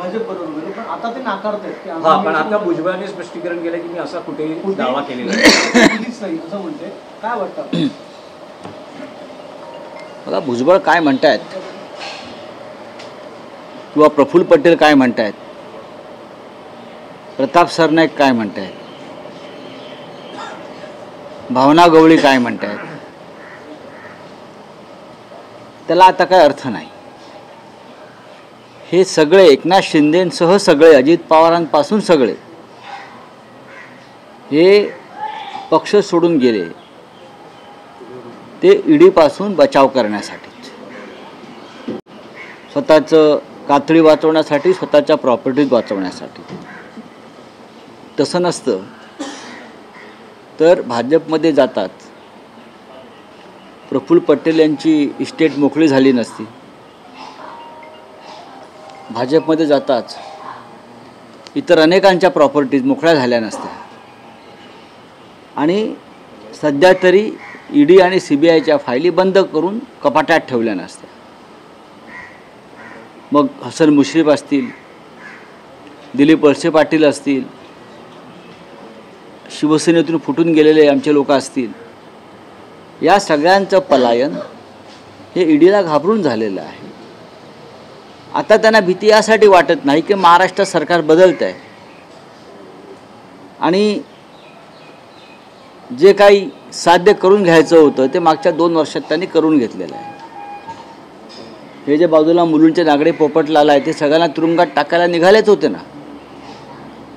भाजप बरोबर, पण आता ते नाकारतात की हां, पण आता भुजबळांनी स्पष्टीकरण केलं की मी असा कुठेही दावा केलेला नाही असं म्हणते. काय वाटतं बघा भुजबळ काय म्हणतायत किंवा प्रफुल्ल पटेल काय म्हणतायत, प्रताप सरनाईक काय म्हणतायत, भावना गवळी काय म्हणतायत, त्याला आता काय अर्थ नाही. हे सगळे एकनाथ शिंदेसह सगळे, अजित पवारांपासून सगळे हे पक्ष सोडून गेले ते ईडीपासून बचाव करण्यासाठी, स्वतःचं कातडी वाचवण्यासाठी, स्वतःच्या प्रॉपर्टीज वाचवण्यासाठी. तसं नसतं तर भाजपमध्ये जातात, प्रफुल्ल पटेल यांची इस्टेट मोकळी झाली नसती. भाजपमध्ये जाताच इतर अनेकांच्या प्रॉपर्टीज मोकळ्या झाल्या नसत्या. आणि सध्या तरी ईडी आणि CBIच्या फायली बंद करून कपाटात ठेवल्या नसत्या. मग हसन मुश्रीफ असतील, दिलीप वळसे पाटील असतील, शिवसेनेतून फुटून गेलेले आमचे लोक असतील, या सगळ्यांचं पलायन हे ईडीला घाबरून झालेलं आहे. आता त्यांना भीती यासाठी वाटत नाही की महाराष्ट्र सरकार बदलत आहे आणि जे काही साध्य करून घ्यायचं होतं ते मागच्या 2 वर्षात त्यांनी करून घेतलेलं आहे. हे जे बाजूला मुलुंडचे नागडे पोपटलाल आहे ते सगळ्यांना तुरुंगात टाकायला निघालेच होते ना.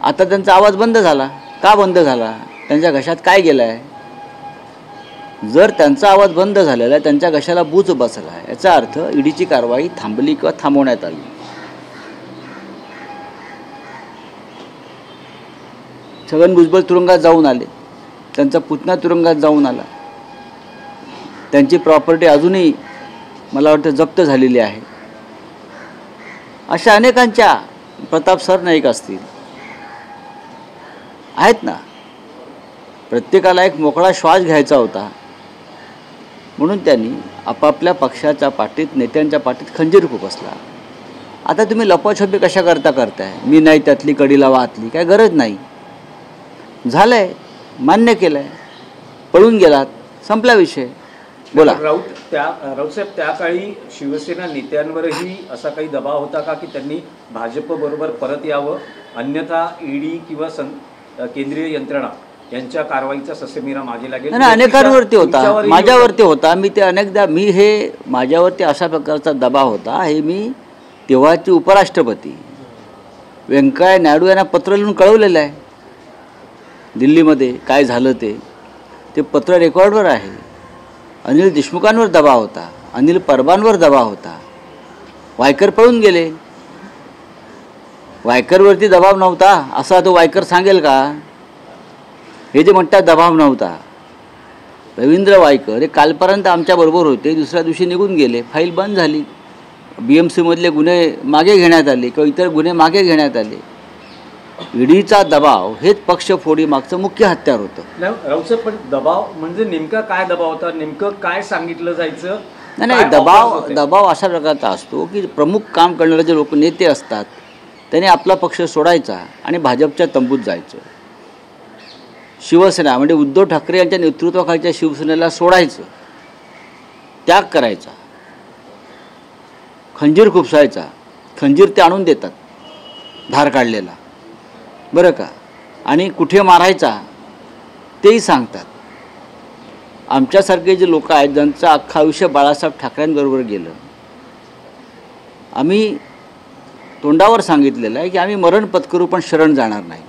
आता त्यांचा आवाज बंद झाला. का बंद झाला? त्यांच्या घशात काय गेलं आहे? जर त्यांचा आवाज बंद झालेला आहे, त्यांच्या घशाला बूच बसला आहे, याचा अर्थ ईडीची कारवाई थांबली किंवा थांबवण्यात आली. छगन भुजबळ तुरुंगात जाऊन आले, त्यांचा पुतण्या तुरुंगात जाऊन आला, त्यांची प्रॉपर्टी अजूनही मला वाटतं जप्त झालेली आहे. अशा अनेकांच्या, प्रताप सरनाईक असतील, आहेत ना. प्रत्येकाला एक मोकळा श्वास घ्यायचा होता म्हणून त्यांनी आपापल्या पक्षाच्या पाठीत, नेत्यांच्या पाठीत खंजीर खुपसला. आता तुम्ही लपाछपी कशा करताय? मी नाही त्यातली कडी लावा आतली, काय गरज नाही. झालंय, मान्य केलंय, पळून गेलात, संपला विषय. बोला. राऊत साहेब, त्या काळी शिवसेना नेत्यांवरही असा काही दबाव होता का की त्यांनी भाजप बरोबर परत यावं, अन्यथा ईडी किंवा केंद्रीय यंत्रणा यांच्या कारवाईचा ससेमिरा मागे लागेल? अनेकांवरती होता, माझ्यावरती होता. मी ते अनेकदा, हे माझ्यावरती अशा प्रकारचा दबाव होता. हे मी तेव्हाचे उपराष्ट्रपती व्यंकय्या नायडू यांना पत्र लिहून कळवलेलं आहे. दिल्लीमध्ये काय झालं ते पत्र रेकॉर्डवर आहे. अनिल देशमुखांवर दबाव होता, अनिल परबांवर दबाव होता. वायकर पळून गेले. वायकरवरती दबाव नव्हता असा तो वायकर सांगेल का? हे जे म्हणतात दबाव नव्हता, रवींद्र वायकर हे कालपर्यंत आमच्याबरोबर होते, दुसऱ्या दिवशी निघून गेले, फाईल बंद झाली, BMC मधले गुन्हे मागे घेण्यात आले किंवा इतर गुन्हे मागे घेण्यात आले. ईडीचा दबाव हेच पक्षफोडी मागचं मुख्य हत्यार होतं. राऊत, पण दबाव म्हणजे नेमका काय दबाव होता? नेमकं काय सांगितलं जायचं? नाही, दबाव अशा प्रकारचा असतो की प्रमुख काम करणारे जे लोक, नेते असतात, त्यांनी आपला पक्ष सोडायचा आणि भाजपच्या तंबूत जायचं. शिवसेना म्हणजे उद्धव ठाकरे यांच्या नेतृत्वाखालच्या शिवसेनेला सोडायचं, त्याग करायचा, खंजीर खुपसायचा. खंजीर ते आणून देतात, धार काढलेला, बरं का, आणि कुठे मारायचा तेही सांगतात. आमच्यासारखे जे लोक आहेत ज्यांचं अख्खं आयुष्य बाळासाहेब ठाकरेंबरोबर गेलं, आम्ही तोंडावर सांगितलेलं आहे की आम्ही मरण पत्करू पण शरण जाणार नाही.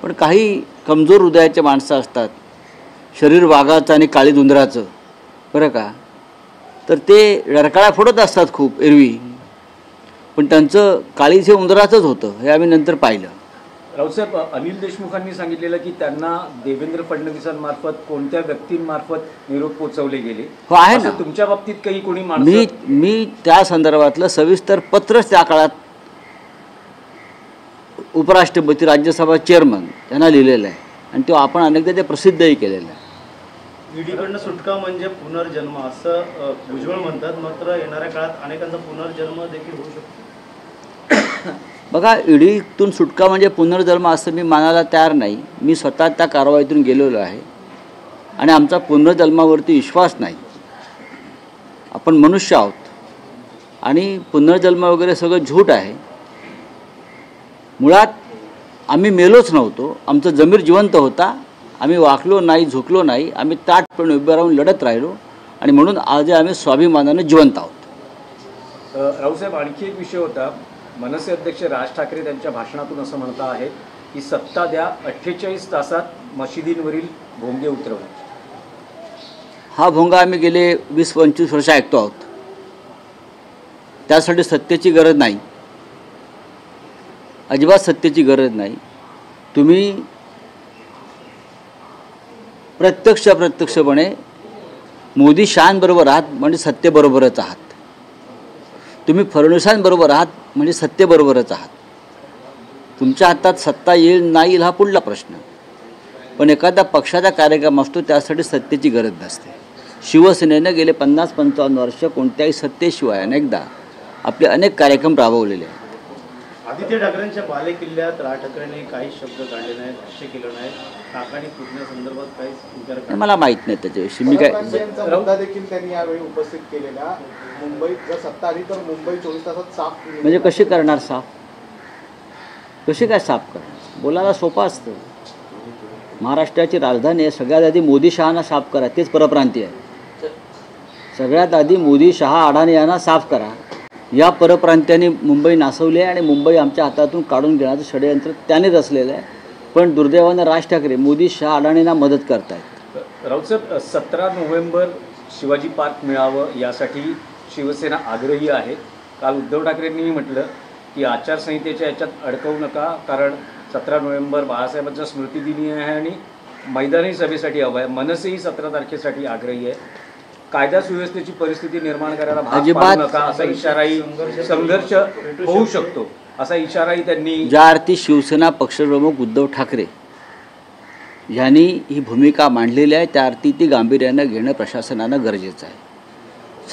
पण काही कमजोर हृदयाचे माणसं असतात, शरीर वाघाचं आणि काळी धुंदराचं, बरं का, तर ते रडकाळ्या फोडत असतात खूप एरवी, पण त्यांचं काळीचे उंदराचंच होतं, हे आम्ही नंतर पाहिलं. राऊतसाहेब, अनिल देशमुखांनी सांगितलेलं की त्यांना देवेंद्र फडणवीसांमार्फत कोणत्या व्यक्तींमार्फत निरोप पोचवले गेले. हो, आहे ना. तुमच्या बाबतीत काही कोणी माणसं? मी त्या संदर्भातलं सविस्तर पत्रच त्या काळात उपराष्ट्रपती, राज्यसभा चेअरमन यांना लिहिलेलं आहे आणि तो आपण अनेकदा ते प्रसिद्धही केलेलं आहे. ईडीकडनं सुटका म्हणजे पुनर्जन्म असं भुजबळ म्हणतात, मात्र येणाऱ्या काळात अनेकांचा पुनर्जन्म देखील होऊ शकतो. बघा, ईडीतून सुटका म्हणजे पुनर्जन्म असं मी मानायला तयार नाही. मी स्वतः त्या कारवाईतून गेलेलो आहे आणि आमचा पुनर्जन्मावरती विश्वास नाही. आपण मनुष्य आहोत आणि पुनर्जन्म वगैरे सगळं झूट आहे. मुळात आम्ही मेलोच नव्हतो. आमचं जमीर जिवंत होता. आम्ही वाकलो नाही, झुकलो नाही. आम्ही ताटपणे उभे राहून लढत राहिलो आणि म्हणून आज आम्ही स्वाभिमानाने जिवंत आहोत. रावसाहेब, आणखी एक विषय होता. मनसे अध्यक्ष राज ठाकरे त्यांच्या भाषणातून असं म्हणत आहेत की सत्ता द्या, 48 तासात मशिदींवरील भोंगे उतरवणे. हा भोंगा आम्ही गेले 20-25 वर्ष ऐकतो आहोत. त्यासाठी सत्तेची गरज नाही, अजिबात सत्तेची गरज नाही. तुम्ही प्रत्यक्षपणे मोदी शहांबरोबर आहात म्हणजे सत्तेबरोबरच आहात. तुम्ही फडणवीसांबरोबर आहात म्हणजे सत्तेबरोबरच आहात. तुमच्या हातात सत्ता येईल नाही येईल हा पुढला प्रश्न. पण एखाद्या पक्षाचा कार्यक्रम असतो, त्यासाठी सत्तेची गरज नसते. शिवसेनेनं गेले 50-55 वर्ष कोणत्याही सत्तेशिवाय अनेकदा आपले अनेक कार्यक्रम राबवलेले आहेत. आदित्य ठाकरेंच्या बाले किल्ल्यात राज ठाकरेंनी काही शब्द काढले नाहीत, भाष्य केलं नाही. काकांनी फुटण्यासंदर्भात काही विचार केला मला माहीत नाही त्याच्याविषयी. मी काय परप्रांतीयांचा मुद्दा देखील त्यांनी यावेळी उपस्थित केलेला. मुंबईत जर सत्ता आली तर मुंबई 24 तासात साफ म्हणजे कशी करणार साफ? कशी काय साफ करणार? बोलायला सोपं असतं. महाराष्ट्राची राजधानी आहे. सगळ्यात आधी मोदी शहाना साफ करा, तेच परप्रांतीय आहे. सगळ्यात आधी मोदी शहा अडाणी यांना साफ करा. या परप्रांत्याने मुंबई नासवली आहे आणि मुंबई आमच्या हातातून काढून घेण्याचं षडयंत्र त्याने रचलेलं आहे. पण दुर्दैवानं राज ठाकरे मोदी शहा अडाणींना मदत करत आहेत. राऊतसाहेब, 17 नोव्हेंबर शिवाजी पार्क मिळावं यासाठी शिवसेना आग्रही आहे. काल उद्धव ठाकरेंनीही म्हटलं की आचारसंहितेच्या याच्यात अडकवू नका, कारण 17 नोव्हेंबर बाळासाहेबांचा स्मृतिदिनी आहे आणि मैदानी सभेसाठी हवं आहे. मनसेही 17 तारखेसाठी आग्रही आहे. कायदा सुव्यवस्थेची परिस्थिती निर्माण करायला भाग पाडू नका असा इशाराही, संघर्ष होऊ शकतो असा इशाराही त्यांनी. ज्या अर्थी शिवसेना पक्षप्रमुख उद्धव ठाकरे यांनी ही भूमिका मांडलेली आहे, त्या अर्थी ती गांभीर्यानं घेणं प्रशासनानं गरजेचं आहे.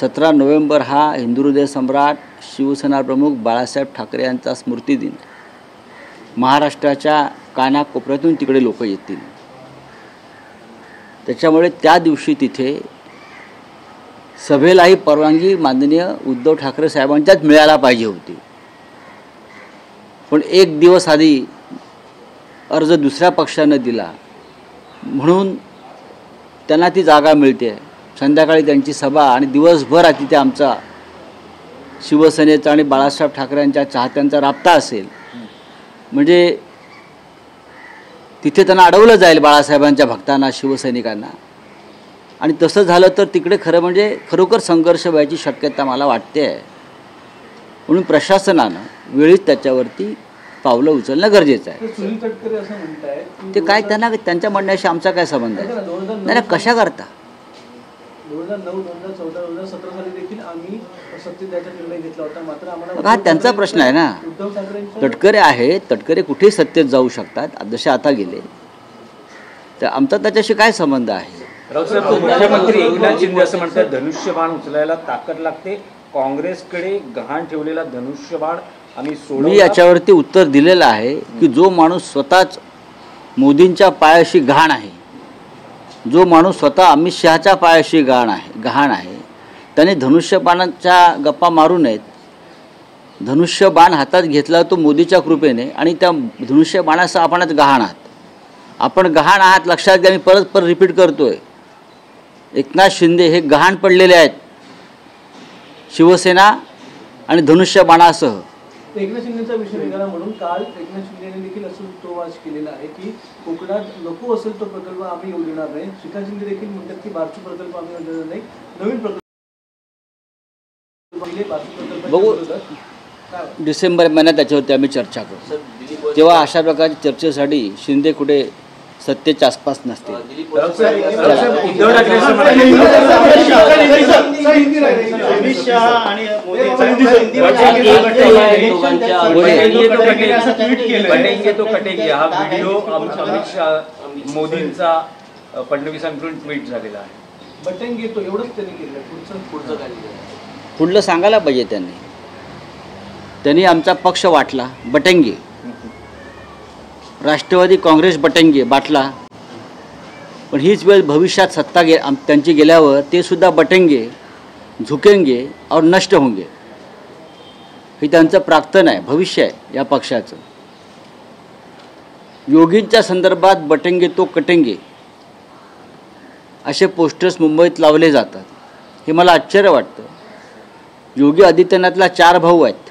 17 नोव्हेंबर हा हिंदुहृदय सम्राट शिवसेना प्रमुख बाळासाहेब ठाकरे यांचा स्मृतिदिन. महाराष्ट्राच्या कानाकोपऱ्यातून तिकडे लोक येतील. त्याच्यामुळे त्या दिवशी तिथे सभेलाही परवानगी माननीय उद्धव ठाकरे साहेबांच्याच मिळायला पाहिजे होती. पण एक दिवस आधी अर्ज दुसऱ्या पक्षानं दिला म्हणून त्यांना ती जागा मिळते. संध्याकाळी त्यांची सभा आणि दिवसभर तिथे आमचा शिवसेनेचा आणि बाळासाहेब ठाकरेंच्या चाहत्यांचा राबता असेल. म्हणजे तिथे त्यांना अडवलं जाईल बाळासाहेबांच्या भक्तांना, शिवसैनिकांना. आणि तसं झालं तर तिकडे खरं म्हणजे खरोखर संघर्ष व्हायची शक्यता मला वाटते आहे. म्हणून प्रशासनानं वेळीच त्याच्यावरती पावलं उचलणं गरजेचं आहे. सुनील तटकरे असं म्हणतायत ते काय, त्यांना त्यांच्या म्हणण्याशी आमचा काय संबंध आहे? नाही, कशा करता? 2009, 2014, 2017 साली देखील आम्ही सत्तेत द्यायचा निर्णय घेतला होता. मात्र आम्हाला हा त्यांचा प्रश्न आहे ना. उद्धव ठाकरेंच्या तटकरे आहेत, तटकरे कुठेही सत्तेत जाऊ शकतात. जसे आता गेले तर आमचा त्याच्याशी काय संबंध आहे? राऊतसाहेब, मुख्यमंत्री एकनाथ शिंदे असं म्हणतात धनुष्यबाण उचलायला ताकद लागते. काँग्रेसकडे गहाण ठेवलेला धनुष्यबाण आम्ही सोडवला. मी याच्यावरती उत्तर दिलेलं आहे की जो माणूस स्वतःच मोदींच्या पायाशी गहाण आहे, जो माणूस स्वतः अमित शहाच्या पायाशी गहाण आहे, त्याने धनुष्यबाणाच्या गप्पा मारू नयेत. धनुष्यबाण हातात घेतला तो मोदीच्या कृपेने आणि त्या धनुष्यबाणासह आपणच गहाण आहात. आपण गहाण आहात लक्षात घ्या. मी परत रिपीट करतोय. एकनाथ शिंदे हे गहाण पडलेले आहेत शिवसेना आणि धनुष्यबाणासह. एकनाथ शिंदेचा विषय निघाला म्हणून काल एकनाथ शिंदेने देखील असं तो केलेला आहे की कोकणात नको असेल तो प्रकल्प आम्ही येऊ देणार नाही. श्रीकांत शिंदे देखील म्हणतात की बारचू प्रकल्प आम्ही येऊ देणार नाही. नवीन प्रकल्प बघू, डिसेंबर महिन्यात त्याच्यावरती आम्ही चर्चा करू. तेव्हा अशा प्रकारच्या चर्चेसाठी शिंदे कुठे सत्तेच्या आसपास नसते. उद्धव ठाकरे असं म्हणाले अमित शहा आणि कटेंगे तो कटेंगे हा व्हिडिओ अमित शहा मोदींचा फडणवीसांकडून ट्विट झालेला आहे. बटन घेतो एवढंच त्यांनी केलं. पुढचं काय? पुढलं सांगायला पाहिजे त्यांनी. त्यांनी आमचा पक्ष वाटला, बटेंगे. राष्ट्रवादी काँग्रेस बटेंगे बाटला. पण हीच वेळ भविष्यात सत्ता त्यांची गेल्यावर ते सुद्धा बटेंगे, झुकेंगे और नष्ट होंगे. हे त्यांचं प्राक्तन आहे, भविष्य आहे या पक्षाचं. योगींच्या संदर्भात बटेंगे तो कटेंगे असे पोस्टर्स मुंबईत लावले जातात. हे मला आश्चर्य वाटतं. योगी आदित्यनाथला 4 भाऊ आहेत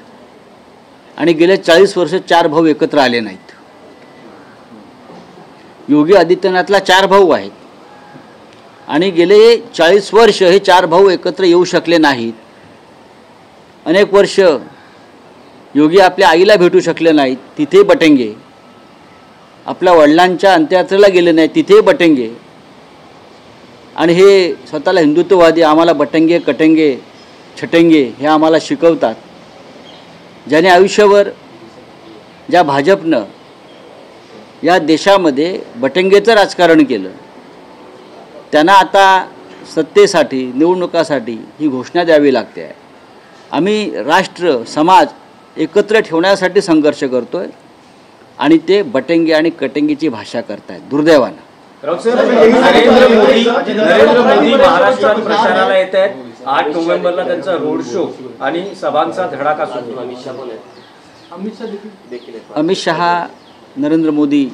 आणि गेले 40 वर्ष 4 भाऊ एकत्र आले नाहीत. योगी आदित्यनाथला 4 भाऊ आहेत आणि गेले 40 वर्ष हे 4 भाऊ एकत्र येऊ शकले नाहीत. अनेक वर्ष योगी आपल्या आईला भेटू शकले नाहीत, तिथे बटेंगे. आपल्या वडिलांच्या अंत्ययात्रेला गेले नाहीत, तिथे बटेंगे. आणि हे स्वतःला हिंदुत्ववादी आम्हाला बटेंगे, कटेंगे, छटेंगे हे आम्हाला शिकवतात. ज्याने आयुष्यभर ज्या भाजपनं या देशामध्ये बटेंगेचं राजकारण केलं, त्यांना आता सत्तेसाठी, निवडणुकासाठी ही घोषणा द्यावी लागते आहे. आम्ही राष्ट्र, समाज एकत्र ठेवण्यासाठी संघर्ष करतो आहे आणि ते बटेंगे आणि कटेंगेची भाषा करतायत दुर्दैवानं. नरेंद्र मोदी महाराष्ट्रात प्रचाराला येत आहेत. 8 नोव्हेंबरला त्यांचा रोड शो आणि सभांचा धडाका सुरू. अमित शहा, नरेंद्र मोदी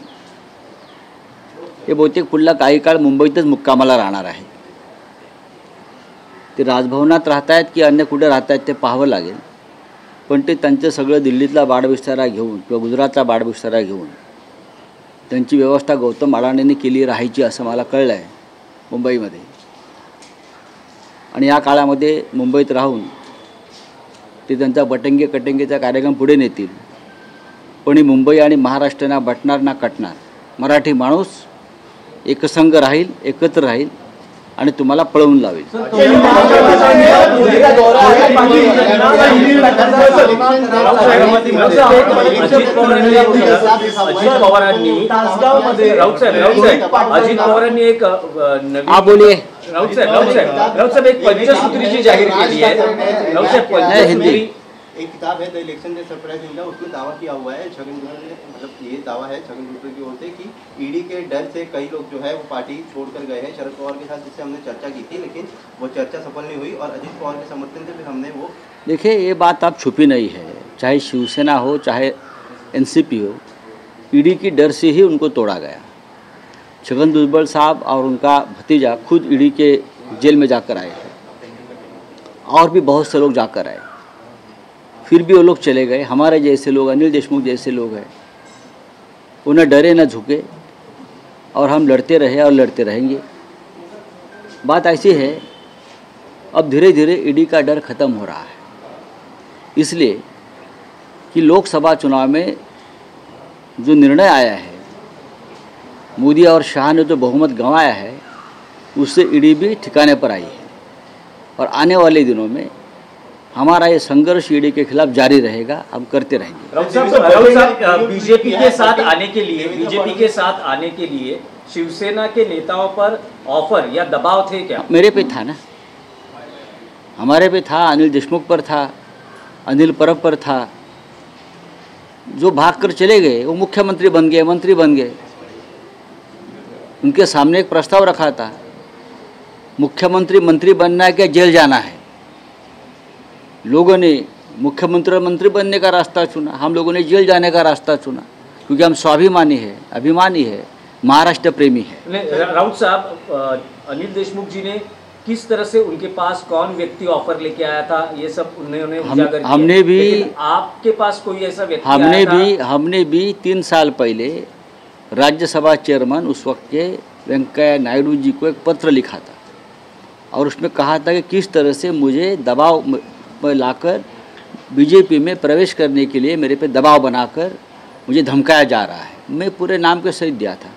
हे बहुतेक पुढला काही काळ मुंबईतच मुक्कामाला राहणार आहेत. ते राजभवनात राहत आहेत की अन्य कुठे राहत आहेत ते पाहावं लागेल. पण ते त्यांचं सगळं दिल्लीतला बाडविस्तारा घेऊन किंवा गुजरातचा बाडविस्तारा घेऊन त्यांची व्यवस्था गौतम अडाणींनी केली राहायची असं मला कळलं आहे मुंबईमध्ये. आणि या काळामध्ये मुंबईत राहून ते त्यांचा बटेंगे कटेंगेचा कार्यक्रम पुढे नेतील. पण ही मुंबई आणि महाराष्ट्रांना बटणार ना कटणार. मराठी माणूस एकसंघ राहील, एकत्र राहील आणि तुम्हाला पळवून लावेल. अजित पवारांनी एक बोलिये राऊत साहेब एक पंचसूत्रीची जाहीर केली आहे. राऊत साहेब हिंदी एक किताब है the election day surprise India, उसमें दावा किया हुआ है छगन भुजबल ने, मतलब ये दावा है छगन भुजबल की ओर से कि ईडी के डर से कई लोग जो है वो पार्टी छोड़कर गए हैं शरद पवार के साथ, जिससे हमने चर्चा की थी, लेकिन वो चर्चा सफल नहीं हुई और अजित पवार के समर्थन से फिर हमने वो. देखिए, ये बात अब छुपी नहीं है. चाहे शिवसेना हो, चाहे एनसीपी हो, ईडी की डर से ही उनको तोड़ा गया. छगन भुजबल साहब और उनका भतीजा खुद ईडी के जेल में जाकर आए हैं और भी बहुत से लोग जाकर आए. फिर भी वो लोग चले गए. हमारे जैसे लोग, अनिल देशमुख जैसे लोग हैं, उन्हें डरे न झुके और हम लड़ते रहे और लड़ते रहेंगे. बात ऐसी है, अब धीरे धीरे ईडी का डर ख़त्म हो रहा है. इसलिए कि लोकसभा चुनाव में जो निर्णय आया है, मोदी और शाह ने जो बहुमत गंवाया है, उससे ईडी भी ठिकाने पर आई है. और आने वाले दिनों में हमारा ये संघर्ष ईडी के खिलाफ जारी रहेगा, हम करते रहेंगे. राउत साहब, बीजेपी के साथ आने के लिए शिवसेना के नेताओं पर ऑफर या दबाव थे क्या? मेरे पे था ना, हमारे पे था, अनिल देशमुख पर था, अनिल परब पर था. जो भागकर चले गए वो मुख्यमंत्री बन गए, मंत्री बन गए. उनके सामने एक प्रस्ताव रखा था, मुख्यमंत्री मंत्री बनना है क्या जेल जाना है. लोगों ने मुख्यमंत्री और मंत्री बनने का रास्ता चुना, हम लोगों ने जेल जाने का रास्ता चुना, क्योंकि हम स्वाभिमानी है, अभिमानी है, महाराष्ट्र प्रेमी है. राउत साहब, अनिल देशमुख जी ने किस तरह से उनके पास कौन व्यक्ति ऑफर लेके आया था, ये सब उन्होंने उजागर किया. हमने भी, आपके पास कोई ऐसा व्यक्ति आया था? हमने भी 3 साल पहले राज्यसभा चेयरमैन उस वक्त के वेंकैया नायडू जी को एक पत्र लिखा था और उसमें कहा था कि किस तरह से मुझे दबाव में लाकर बीजेपी में प्रवेश करने के लिए मेरे पे दबाव बनाकर मुझे धमकाया जा रहा है. मैं पूरे नाम के सहित दिया था.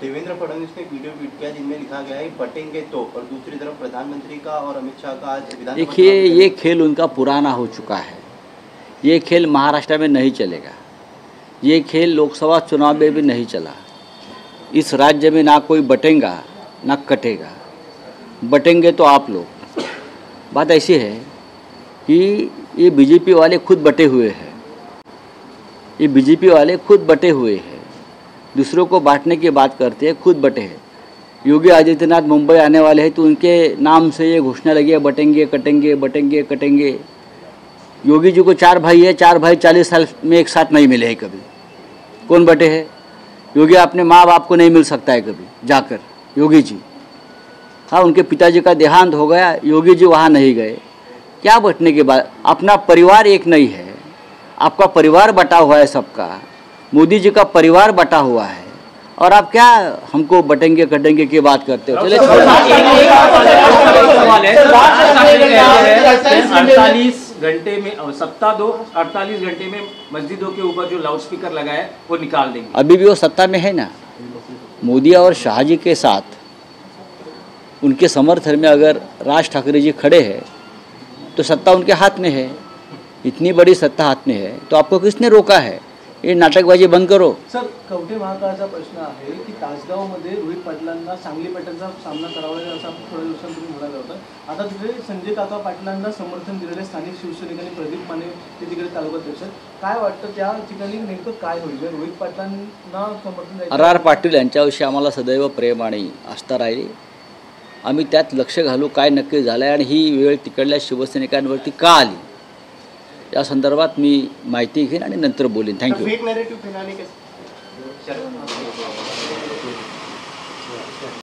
देवेंद्र फडणवीस ने एक वीडियो ट्वीट किया जिनमें लिखा गया है बटेंगे तो, और दूसरी तरफ प्रधानमंत्री का और अमित शाह का आज विधानसभा. देखिए, ये खेल उनका पुराना हो चुका है. ये खेल महाराष्ट्र में नहीं चलेगा. ये खेल लोकसभा चुनाव में भी नहीं चला. इस राज्य में ना कोई बटेगा ना कटेगा. बटेंगे तो आप लोग. बात ऐसी है कि ये बीजेपी वाले खुद बटे हुए हैं, ये बीजेपी वाले खुद बटे हुए हैं, दूसरों को बांटने की बात करते हैं, खुद बटे हैं। योगी आदित्यनाथ मुंबई आने वाले हैं तो उनके नाम से ये घोषणा लगी है बटेंगे कटेंगे बटेंगे कटेंगे। योगी जी को 4 भाई है, 4 भाई 40 साल में एक साथ नहीं मिले हैं कभी। कौन बटे हैं? योगी अपने माँ बाप को नहीं मिल सकता है कभी जाकर, योगी जी। हाँ, उनके पिताजी का देहांत हो गया, योगी जी वहाँ नहीं गए। क्या बटने के बाद? अपना परिवार एक नहीं है, आपका परिवार बटा हुआ है सबका। मोदी जी का परिवार बटा हुआ है और आप क्या हमको बटेंगे कटेंगे की बात करते हो? चले सवाल है 48 घंटे में सत्ता दो, 48 घंटे में मस्जिदों के ऊपर जो लाउडस्पीकर लगा है वो निकाल देंगे। अभी भी वो सत्ता में है ना। मोदी और शाह जी के साथ उनके समर्थन में अगर राज ठाकरे जी खड़े हैं तो सत्ता उनके हाथ में है। इतनी बड़ी सत्ता हाथ में है तो आपको किसने रोका है? ये नाटकबाजी बंद करो। सर, कवठे महाकाळचा प्रश्न आहे की तासगावमध्ये रोहित पाटलांना सांगली पॅटर्नचा सामना करावा लागेल असं आपण थोड्या दिवसांपूर्वी म्हणाला होता. आता तिकडे संजय काका पाटलांना समर्थन दिलेले स्थानिक शिवसैनिकांनी प्रदीप माने ते तिकडे तालुकाध्यक्ष. काय वाटतं त्या ठिकाणी नेमकं काय होईल? जर रोहित पाटलांना समर्थन द्यायचं आर पाटील यांच्याविषयी आम्हाला सदैव प्रेम आणि आस्था राहिली. आम्ही त्यात लक्ष घालू काय नक्की झालं आहे आणि ही वेळ तिकडल्या शिवसैनिकांवरती का आली या संदर्भात मी माहिती घेईन आणि नंतर बोलेन. थँक्यू. फेक नैरेटिव फैलाने के